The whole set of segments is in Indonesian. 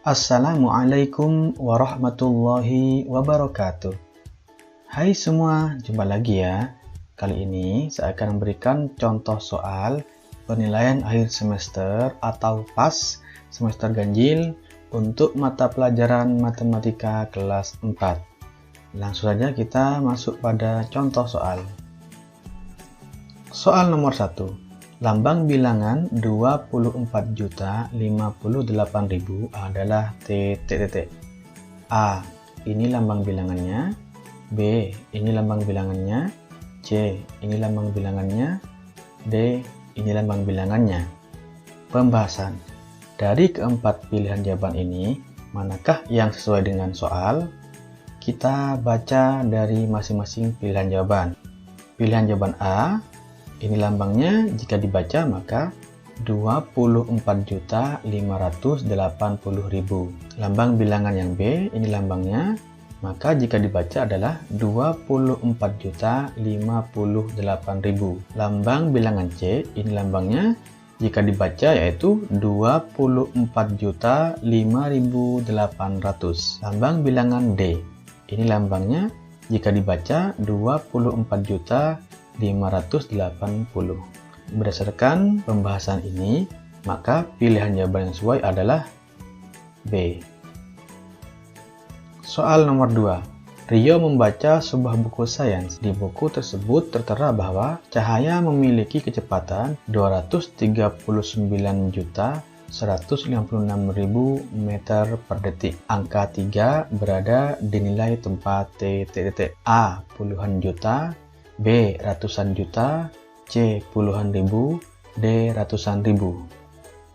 Assalamualaikum warahmatullahi wabarakatuh. Hai semua, jumpa lagi ya. Kali ini saya akan memberikan contoh soal penilaian akhir semester atau PAS semester ganjil untuk mata pelajaran matematika kelas 4. Langsung saja kita masuk pada contoh soal. Soal nomor 1. Lambang bilangan 24.058.000 adalah titik-titik. A. Ini lambang bilangannya. B. Ini lambang bilangannya. C. Ini lambang bilangannya. D. Ini lambang bilangannya. Pembahasan. Dari keempat pilihan jawaban ini, manakah yang sesuai dengan soal? Kita baca dari masing-masing pilihan jawaban. Pilihan jawaban A. Ini lambangnya, jika dibaca maka 24.580.000. Lambang bilangan yang B, ini lambangnya, maka jika dibaca adalah 24.058.000. Lambang bilangan C, ini lambangnya, jika dibaca yaitu 24.005.800. Lambang bilangan D, ini lambangnya, jika dibaca 24.580. Berdasarkan pembahasan ini, maka pilihan jawaban yang sesuai adalah B. Soal nomor 2. Rio membaca sebuah buku sains. Di buku tersebut tertera bahwa cahaya memiliki kecepatan 239.156.000 meter per detik. Angka 3 berada di nilai tempat titik-titik. A. Puluhan juta, B. Ratusan juta, C. Puluhan ribu, D. Ratusan ribu.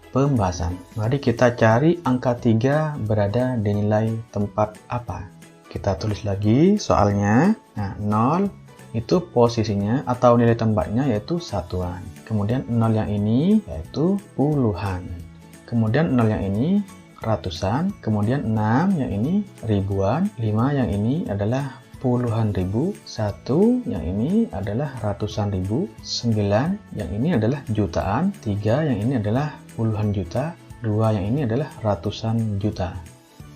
Pembahasan. Mari kita cari angka 3 berada di nilai tempat apa. Kita tulis lagi soalnya. Nah, 0 itu posisinya atau nilai tempatnya yaitu satuan. Kemudian 0 yang ini yaitu puluhan. Kemudian 0 yang ini ratusan. Kemudian 6 yang ini ribuan. 5 yang ini adalah puluhan ribu, 1 yang ini adalah ratusan ribu, 9 yang ini adalah jutaan, 3 yang ini adalah puluhan juta, 2 yang ini adalah ratusan juta.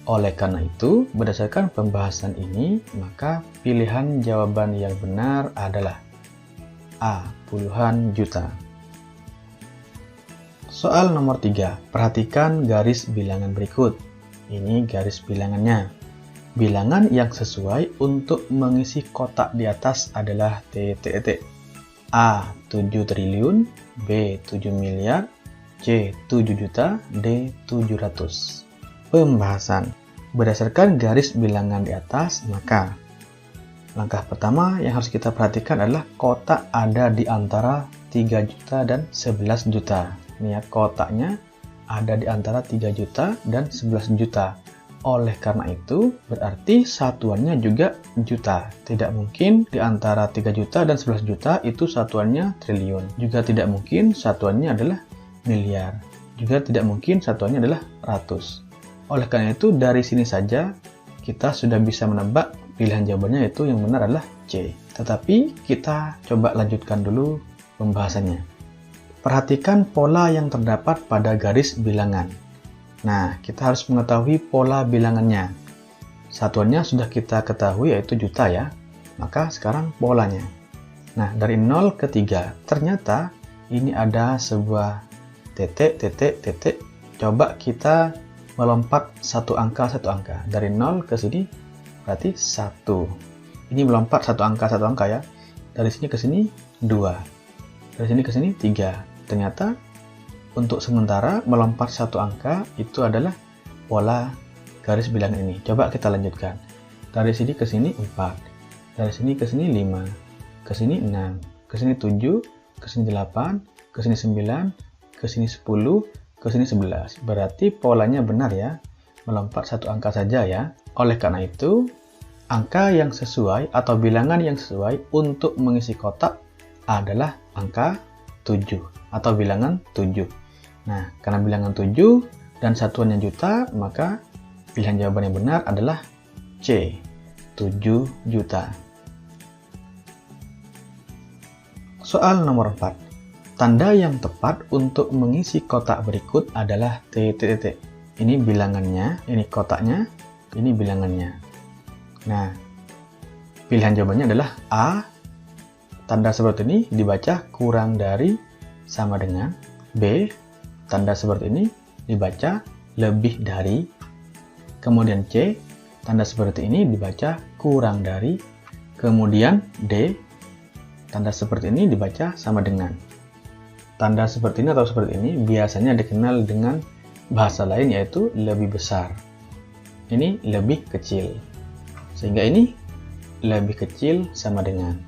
Oleh karena itu, berdasarkan pembahasan ini, maka pilihan jawaban yang benar adalah A. Puluhan juta. Soal nomor 3. Perhatikan garis bilangan berikut. Ini garis bilangannya. Bilangan yang sesuai untuk mengisi kotak di atas adalah titik-titik. A. 7 triliun, B. 7 miliar, C. 7 juta, D. 700. Pembahasan. Berdasarkan garis bilangan di atas, maka langkah pertama yang harus kita perhatikan adalah kotak ada di antara 3 juta dan 11 juta. Ini ya, kotaknya ada di antara 3 juta dan 11 juta. Oleh karena itu, berarti satuannya juga juta. Tidak mungkin di antara 3 juta dan 11 juta itu satuannya triliun. Juga tidak mungkin satuannya adalah miliar. Juga tidak mungkin satuannya adalah ratus. Oleh karena itu, dari sini saja kita sudah bisa menebak pilihan jawabannya, yaitu yang benar adalah C. Tetapi kita coba lanjutkan dulu pembahasannya. Perhatikan pola yang terdapat pada garis bilangan. Nah, kita harus mengetahui pola bilangannya. Satuannya sudah kita ketahui yaitu juta ya. Maka sekarang polanya. Nah, dari 0 ke 3. Ternyata ini ada sebuah titik, titik, titik. Coba kita melompat satu angka. Dari 0 ke sini berarti 1. Ini melompat satu angka ya. Dari sini ke sini 2. Dari sini ke sini 3. Ternyata untuk sementara melompat satu angka itu adalah pola garis bilangan ini. Coba kita lanjutkan. Dari sini ke sini 4. Dari sini ke sini 5. Ke sini 6. Ke sini 7. Ke sini 8. Ke sini 9. Ke sini 10. Ke sini 11. Berarti polanya benar ya. Melompat satu angka saja ya. Oleh karena itu, angka yang sesuai atau bilangan yang sesuai untuk mengisi kotak adalah angka 7 atau bilangan 7. Nah, karena bilangan 7 dan satuannya juta, maka pilihan jawaban yang benar adalah C. 7 juta. Soal nomor 4. Tanda yang tepat untuk mengisi kotak berikut adalah titik-titik. ini bilangannya, ini kotaknya, ini bilangannya. Nah, pilihan jawabannya adalah A. Tanda seperti ini dibaca kurang dari sama dengan. B. Tanda seperti ini dibaca lebih dari. Kemudian C. Tanda seperti ini dibaca kurang dari. Kemudian D. Tanda seperti ini dibaca sama dengan. Tanda seperti ini atau seperti ini biasanya dikenal dengan bahasa lain, yaitu lebih besar. Ini lebih kecil. Sehingga ini lebih kecil sama dengan.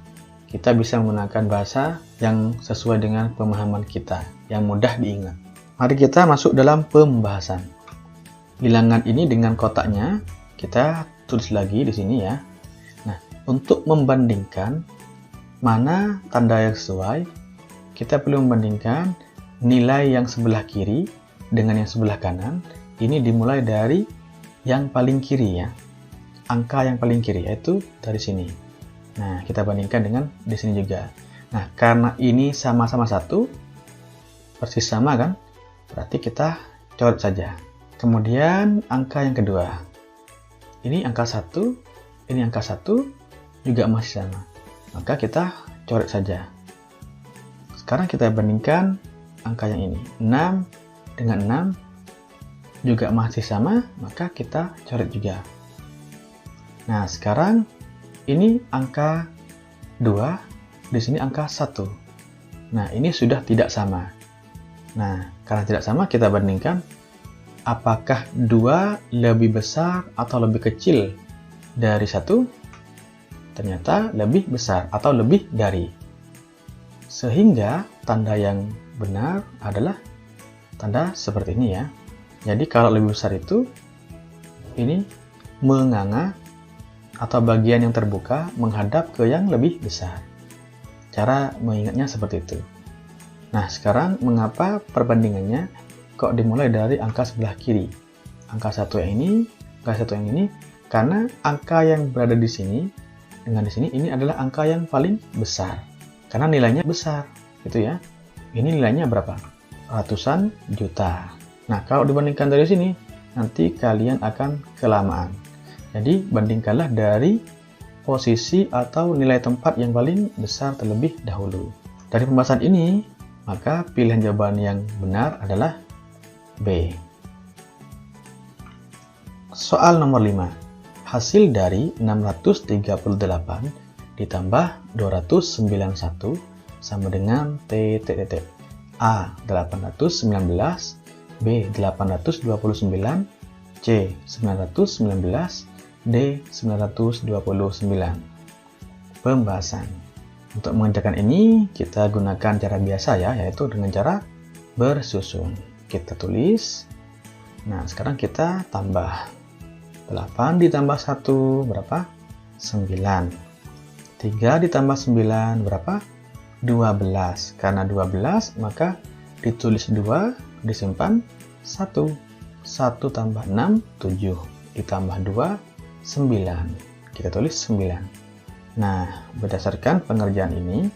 Kita bisa menggunakan bahasa yang sesuai dengan pemahaman kita, yang mudah diingat. Mari kita masuk dalam pembahasan. Bilangan ini dengan kotaknya kita tulis lagi di sini ya. Nah, untuk membandingkan mana tanda yang sesuai, kita perlu membandingkan nilai yang sebelah kiri dengan yang sebelah kanan. Ini dimulai dari yang paling kiri ya. Angka yang paling kiri yaitu dari sini. Nah, kita bandingkan dengan di sini juga. Nah, karena ini sama-sama satu, persis sama kan? Berarti kita coret saja. Kemudian angka yang kedua. Ini angka 1, ini angka 1 juga masih sama. Maka kita coret saja. Sekarang kita bandingkan angka yang ini. 6 dengan 6 juga masih sama, maka kita coret juga. Nah, sekarang ini angka 2, di sini angka 1. Nah, ini sudah tidak sama. Nah, karena tidak sama, kita bandingkan apakah 2 lebih besar atau lebih kecil dari 1? Ternyata lebih besar atau lebih dari. Sehingga tanda yang benar adalah tanda seperti ini ya. Jadi kalau lebih besar itu, ini menganga atau bagian yang terbuka menghadap ke yang lebih besar. Cara mengingatnya seperti itu. Nah, sekarang mengapa perbandingannya kok dimulai dari angka sebelah kiri? Angka 1 yang ini, angka 1 yang ini, karena angka yang berada di sini dengan di sini, ini adalah angka yang paling besar. Karena nilainya besar, gitu ya. Ini nilainya berapa? Ratusan juta. Nah, kalau dibandingkan dari sini, nanti kalian akan kelamaan. Jadi, bandingkanlah dari posisi atau nilai tempat yang paling besar terlebih dahulu. Dari pembahasan ini, maka pilihan jawaban yang benar adalah B. Soal nomor 5. Hasil dari 638 ditambah 291 sama dengan T. A. 819, B. 829, C. 919, D. 929. Pembahasan. Untuk mengerjakan ini, kita gunakan cara biasa ya, yaitu dengan cara bersusun. Kita tulis. Nah, sekarang kita tambah. 8 ditambah 1 berapa? 9. 3 ditambah 9 berapa? 12. Karena 12, maka ditulis 2, disimpan 1. 1 tambah 6, 7. Ditambah 2, 9. Kita tulis 9. Nah, berdasarkan pengerjaan ini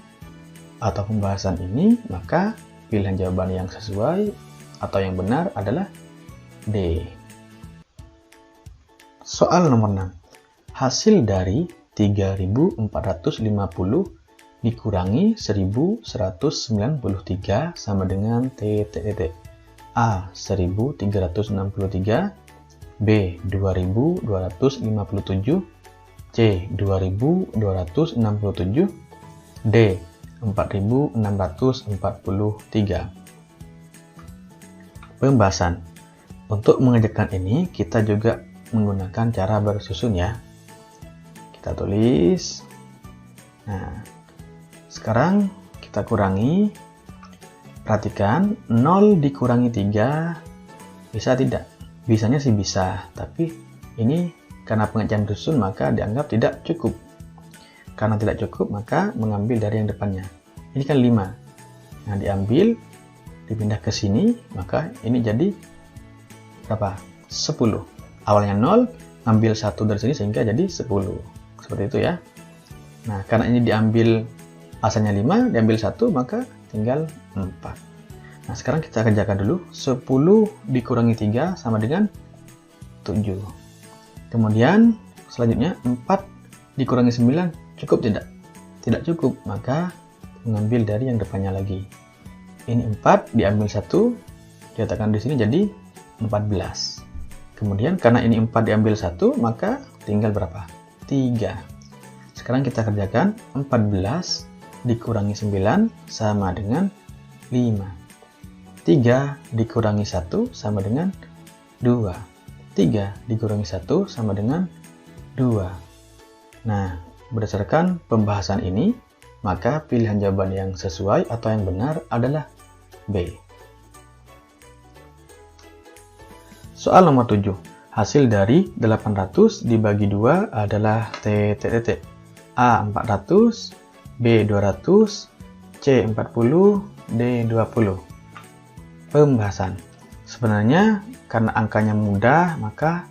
atau pembahasan ini, maka pilihan jawaban yang sesuai atau yang benar adalah D. Soal nomor 6. Hasil dari 3.450 dikurangi 1.193 sama dengan T. A. 1.363, B. 2.257, C. 2.267, D. 4.643. Pembahasan. Untuk mengerjakan ini, kita juga menggunakan cara bersusun ya. Kita tulis. Nah, sekarang kita kurangi. Perhatikan, 0 dikurangi 3 bisa tidak? Bisanya sih bisa, tapi ini karena pengerjaan susun maka dianggap tidak cukup. Karena tidak cukup, maka mengambil dari yang depannya. Ini kan 5. Nah, diambil, dipindah ke sini, maka ini jadi berapa? 10. Awalnya 0, ambil 1 dari sini sehingga jadi 10. Seperti itu ya. Nah, karena ini diambil asalnya 5, diambil 1, maka tinggal 4. Nah, sekarang kita kerjakan dulu. 10 dikurangi 3 sama dengan 7. Kemudian, selanjutnya 4 dikurangi 9 cukup tidak? Tidak cukup, maka mengambil dari yang depannya lagi. Ini 4 diambil 1, diletakkan di sini jadi 14. Kemudian karena ini 4 diambil 1, maka tinggal berapa? 3. Sekarang kita kerjakan. 14 dikurangi 9 sama dengan 5. 3 dikurangi 1 sama dengan 2. 3 dikurangi 1 sama dengan 2. Nah, berdasarkan pembahasan ini, maka pilihan jawaban yang sesuai atau yang benar adalah B. Soal nomor 7. Hasil dari 800 dibagi 2 adalah TTT. A 400, B 200, C 40, D 20. Pembahasan. Sebenarnya karena angkanya mudah, maka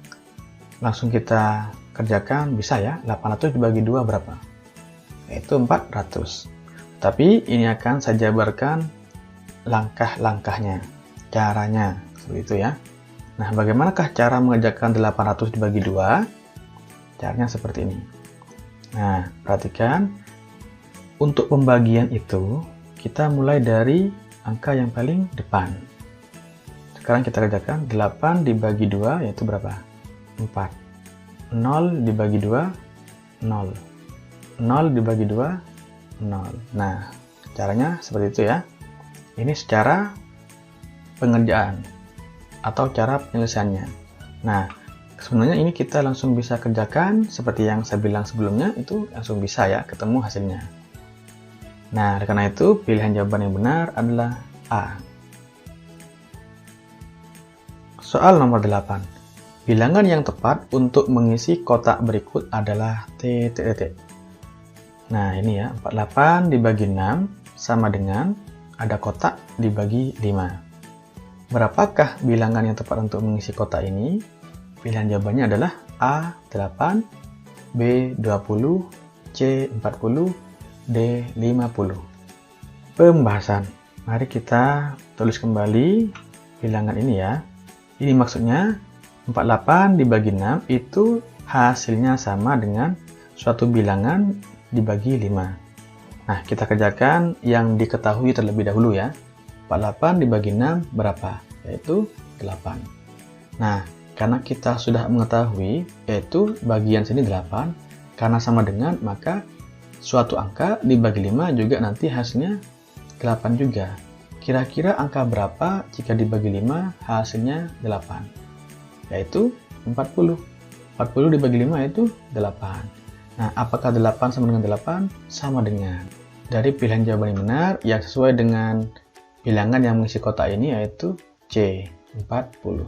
langsung kita kerjakan bisa ya. 800 dibagi 2 berapa? Yaitu 400. Tapi ini akan saya jabarkan langkah-langkahnya, caranya, seperti itu ya. Nah, bagaimanakah cara mengerjakan 800 dibagi 2? Caranya seperti ini. Nah, perhatikan. Untuk pembagian itu, kita mulai dari angka yang paling depan. Sekarang kita kerjakan. 8 dibagi 2 yaitu berapa? 4. 0 dibagi 2, 0. 0 dibagi 2, 0. Nah, caranya seperti itu ya. Ini secara pengerjaan atau cara penyelesaiannya. Nah, sebenarnya ini kita langsung bisa kerjakan seperti yang saya bilang sebelumnya, itu langsung bisa ya, ketemu hasilnya. Nah, karena itu pilihan jawaban yang benar adalah A. Soal nomor 8. Bilangan yang tepat untuk mengisi kotak berikut adalah TTT. Nah, ini ya, 48 dibagi 6 sama dengan ada kotak dibagi 5. Berapakah bilangan yang tepat untuk mengisi kotak ini? Pilihan jawabannya adalah A 8, B 20, C 40, D 50. Pembahasan. Mari kita tulis kembali bilangan ini ya. Ini maksudnya 48 dibagi 6 itu hasilnya sama dengan suatu bilangan dibagi 5. Nah, kita kerjakan yang diketahui terlebih dahulu ya. 48 dibagi 6 berapa? Yaitu 8. Nah, karena kita sudah mengetahui yaitu bagian sini 8, karena sama dengan maka suatu angka dibagi 5 juga nanti hasilnya 8 juga. Kira-kira angka berapa jika dibagi 5 hasilnya 8? Yaitu 40. 40 dibagi 5 yaitu 8. Nah, apakah 8 sama dengan 8? Sama dengan. Dari pilihan jawaban yang benar yang sesuai dengan bilangan yang mengisi kotak ini yaitu C, 40.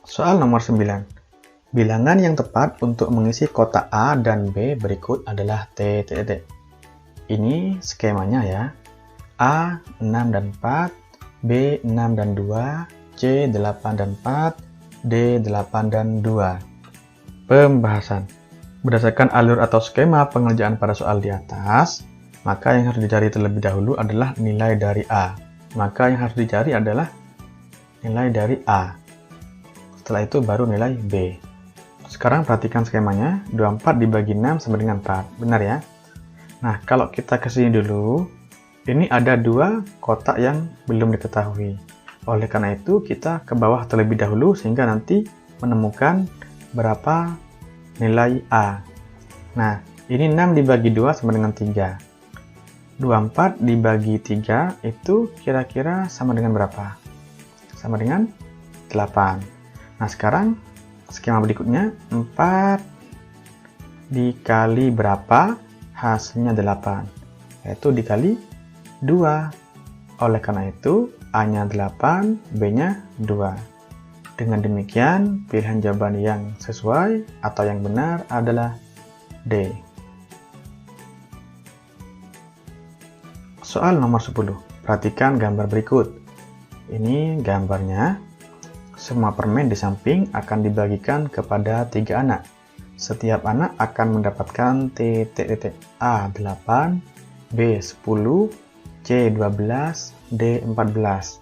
Soal nomor 9. Bilangan yang tepat untuk mengisi kotak A dan B berikut adalah TTT. Ini skemanya ya. A 6 dan 4, B 6 dan 2, C 8 dan 4, D 8 dan 2. Pembahasan. Berdasarkan alur atau skema pengerjaan pada soal di atas, maka yang harus dicari terlebih dahulu adalah nilai dari A. Maka yang harus dicari adalah nilai dari A. Setelah itu baru nilai B. Sekarang perhatikan skemanya. 24 dibagi 6 sama dengan 4. Benar ya? Nah, kalau kita ke sini dulu, ini ada 2 kotak yang belum diketahui. Oleh karena itu, kita ke bawah terlebih dahulu sehingga nanti menemukan berapa nilai A. Nah, ini 6 dibagi 2 sama dengan 3. 24 dibagi 3 itu kira-kira sama dengan berapa? Sama dengan 8. Nah, sekarang skema berikutnya 4 dikali berapa? Hasilnya 8. Yaitu dikali 2. Oleh karena itu, A-nya 8, B-nya 2. Dengan demikian, pilihan jawaban yang sesuai atau yang benar adalah D. Soal nomor 10. Perhatikan gambar berikut. Ini gambarnya. Semua permen di samping akan dibagikan kepada 3 anak. Setiap anak akan mendapatkan TTT A 8, B 10, C12, D14.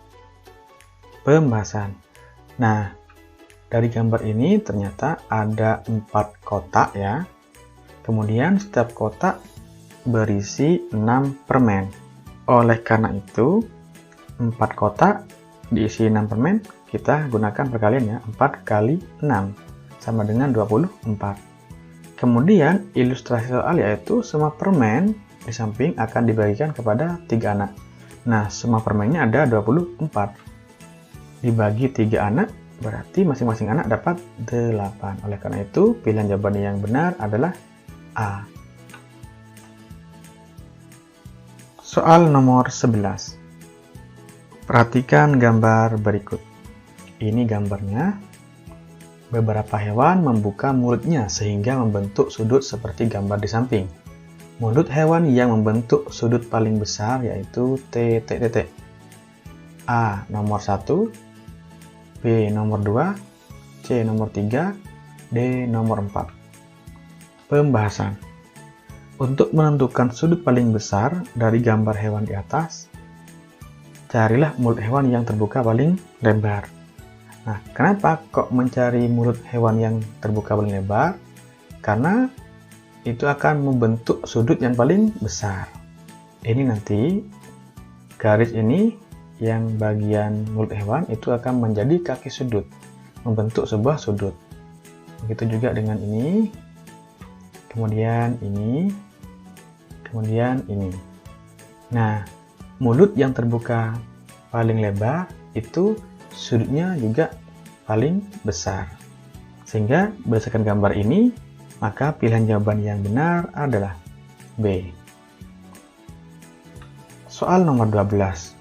Pembahasan. Nah, dari gambar ini ternyata ada 4 kotak ya. Kemudian setiap kotak berisi 6 permen. Oleh karena itu, 4 kotak diisi 6 permen, kita gunakan perkalian ya. 4 kali 6 sama dengan 24. Kemudian ilustrasi soal yaitu semua permen di samping akan dibagikan kepada 3 anak. Nah, semua permennya ada 24. Dibagi 3 anak, berarti masing-masing anak dapat 8. Oleh karena itu, pilihan jawaban yang benar adalah A. Soal nomor 11. Perhatikan gambar berikut. Ini gambarnya. Beberapa hewan membuka mulutnya sehingga membentuk sudut seperti gambar di samping. Mulut hewan yang membentuk sudut paling besar yaitu T. A. Nomor 1, B. Nomor 2, C. Nomor 3, D. Nomor 4. Pembahasan. Untuk menentukan sudut paling besar dari gambar hewan di atas, carilah mulut hewan yang terbuka paling lebar. Nah, kenapa kok mencari mulut hewan yang terbuka paling lebar? Karena itu akan membentuk sudut yang paling besar. Ini nanti, garis ini yang bagian mulut hewan itu akan menjadi kaki sudut, membentuk sebuah sudut. Begitu juga dengan ini, kemudian ini, kemudian ini. Nah, mulut yang terbuka paling lebar itu sudutnya juga paling besar. Sehingga berdasarkan gambar ini, maka pilihan jawaban yang benar adalah B. Soal nomor 12.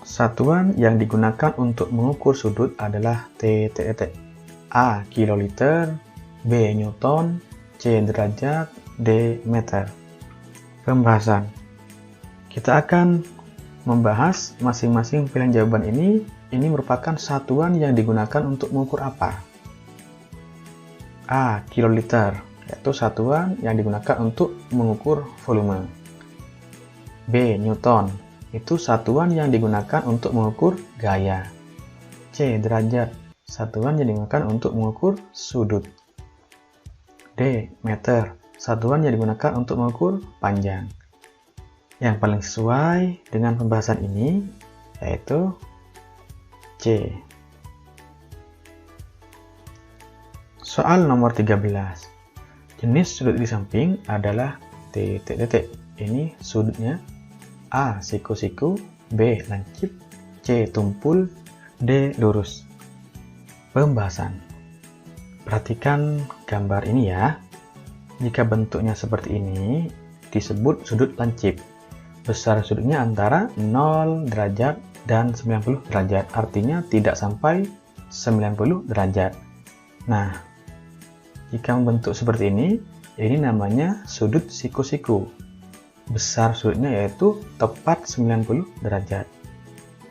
Satuan yang digunakan untuk mengukur sudut adalah T. A. Kiloliter, B. Newton, C. Derajat, D. Meter. Pembahasan. Kita akan membahas masing-masing pilihan jawaban ini. Ini merupakan satuan yang digunakan untuk mengukur apa? A. Kiloliter, yaitu satuan yang digunakan untuk mengukur volume. B. Newton, itu satuan yang digunakan untuk mengukur gaya. C. Derajat, satuan yang digunakan untuk mengukur sudut. D. Meter, satuan yang digunakan untuk mengukur panjang. Yang paling sesuai dengan pembahasan ini yaitu C. Soal nomor 13. Jenis sudut di samping adalah T. Ini sudutnya A. Siku-siku, B. Lancip, C. Tumpul, D. Lurus. Pembahasan. Perhatikan gambar ini ya. Jika bentuknya seperti ini, disebut sudut lancip. Besar sudutnya antara 0 derajat dan 90 derajat, artinya tidak sampai 90 derajat. Nah, jika membentuk seperti ini namanya sudut siku-siku. Besar sudutnya yaitu tepat 90 derajat.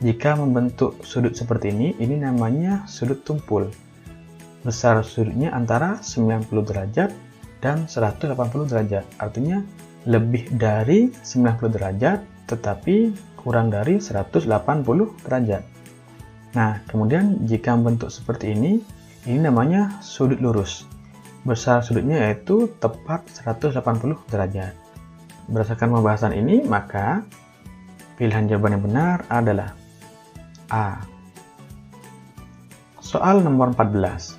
Jika membentuk sudut seperti ini namanya sudut tumpul. Besar sudutnya antara 90 derajat dan 180 derajat. Artinya lebih dari 90 derajat tetapi kurang dari 180 derajat. Nah, kemudian jika membentuk seperti ini namanya sudut lurus. Besar sudutnya yaitu tepat 180 derajat. Berdasarkan pembahasan ini, maka pilihan jawaban yang benar adalah A. Soal nomor 14.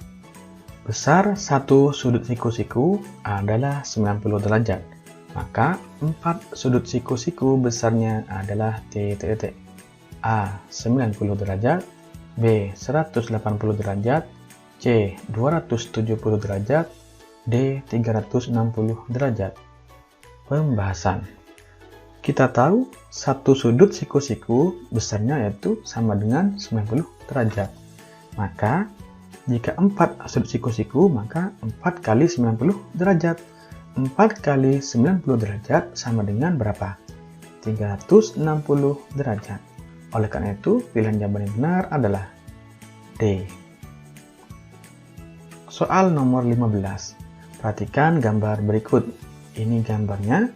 Besar satu sudut siku-siku adalah 90 derajat. Maka 4 sudut siku-siku besarnya adalah T. A. 90 derajat, B. 180 derajat, C. 270 derajat, D. 360 derajat. Pembahasan. Kita tahu satu sudut siku-siku besarnya yaitu sama dengan 90 derajat. Maka jika 4 sudut siku-siku maka 4 kali 90 derajat. 4 kali 90 derajat sama dengan berapa? 360 derajat. Oleh karena itu, pilihan jawaban yang benar adalah D. Soal nomor 15. Perhatikan gambar berikut. Ini gambarnya.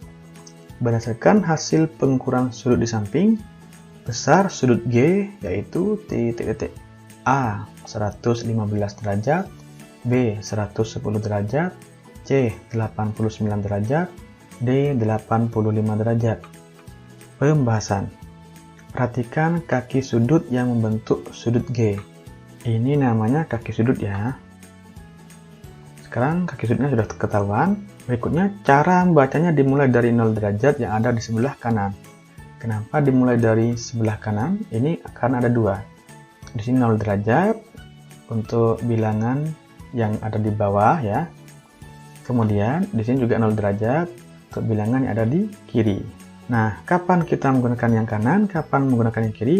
Berdasarkan hasil pengukuran sudut di samping, besar sudut G yaitu titik-titik A 115 derajat, B 110 derajat, C 89 derajat, D 85 derajat. Pembahasan. Perhatikan kaki sudut yang membentuk sudut G. Ini namanya kaki sudut ya. Sekarang kaki sudutnya sudah ketahuan. Berikutnya cara membacanya dimulai dari 0 derajat yang ada di sebelah kanan. Kenapa dimulai dari sebelah kanan? Ini karena ada dua. Di sini 0 derajat untuk bilangan yang ada di bawah ya. Kemudian di sini juga 0 derajat untuk bilangan yang ada di kiri. Nah, kapan kita menggunakan yang kanan, kapan menggunakan yang kiri?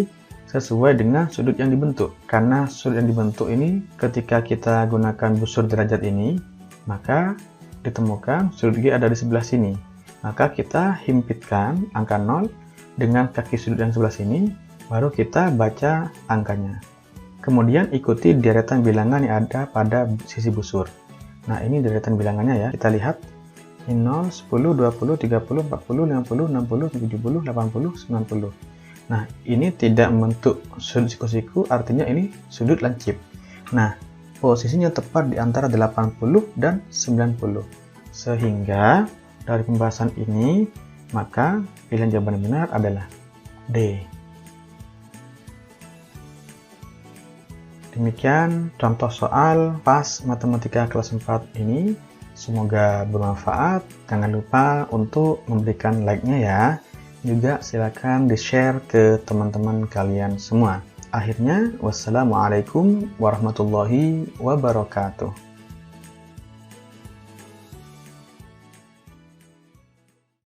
Sesuai dengan sudut yang dibentuk. Karena sudut yang dibentuk ini ketika kita gunakan busur derajat ini, maka ditemukan sudut G ada di sebelah sini. Maka kita himpitkan angka 0 dengan kaki sudut yang sebelah sini, baru kita baca angkanya. Kemudian ikuti deretan bilangan yang ada pada sisi busur. Nah, ini deretan bilangannya ya. Kita lihat. 0, 10, 20, 30, 40, 50, 60, 70, 80, 90. Nah, ini tidak membentuk sudut siku-siku, artinya ini sudut lancip. Nah, posisinya tepat di antara 80 dan 90. Sehingga dari pembahasan ini, maka pilihan jawaban yang benar adalah D. Demikian contoh soal PAS Matematika kelas 4 ini. Semoga bermanfaat. Jangan lupa untuk memberikan like-nya ya. Juga silakan di-share ke teman-teman kalian semua. Akhirnya, wassalamualaikum warahmatullahi wabarakatuh.